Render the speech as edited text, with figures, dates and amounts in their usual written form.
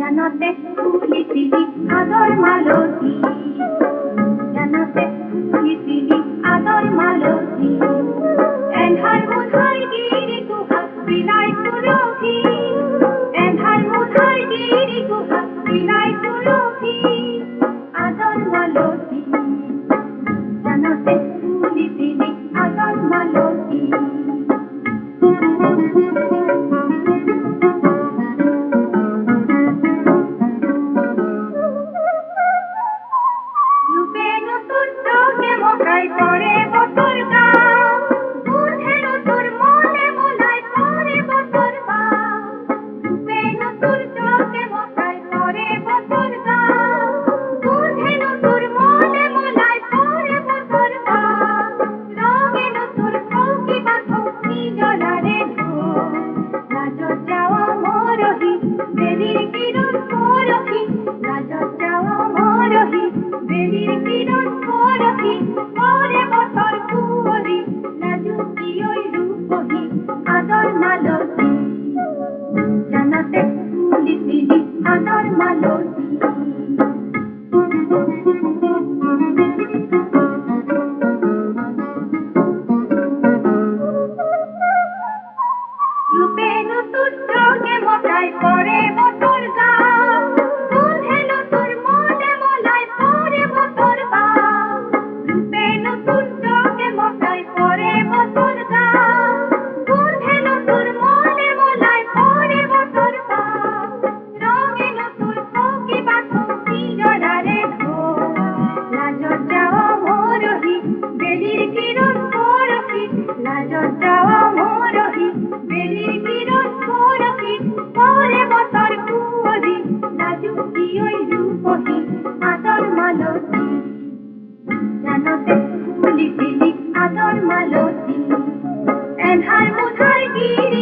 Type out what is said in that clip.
জানতে তুলিছিলি আদর মালতী, জানতে তুলিছিলি আদর মালতী। এন্ধার মুধাই গিরি গুহা বিলাই তুলসী, এন্ধার মুধাই গিরি গুহা বিলাই তুলসী। আদর মালতী, জানতে তুলিছিলি আদর মালতী। মকাই পরে বছর গাও, বুঝে নতুর মনে মোলাই পরে বছর গাও। রূপে নতুর চোখে মকাই পরে বছর গাও, বুঝে নতুর মনে মোলাই পরে বছর গাও। রঙে নতুর ফৌকি বাঁধো নিজরারে ঢোল, লাজত যাওয়া মরহি বেলির কিরণ পরহি, লাজত যাওয়া মরহি বেলির কিরণ পরহি। পরে বছর কুঁৱৰী লাজুকি ঐ ৰূপহী আদর মালতী, জানতে তুলিছিলি আদর মালতী। রূপে নতুন চোখে মকাই পরে বছর গাও, বুঝে নতুন মনে মোলাই পরে বছর গাও। রূপে নতুন চোখে মকাই পরে বছর গাও, বুঝে নতুন মনে মোলাই পরে বছর গাও। রঙে নতুন ফৌকি বাঁধো নিজরারে ঢোল, লাজত যাওয়া মরহি বেলির কিরণ পরহি, লাজত যাওয়া মরহি বেলির কিরণ পরহি। পরে বছর কুঁৱৰী লাজুকি ঐ ৰূপহী আদর মালতী, জানতে তুলিছিলি আদর মালতী। এন্ধার মুধাই গিরি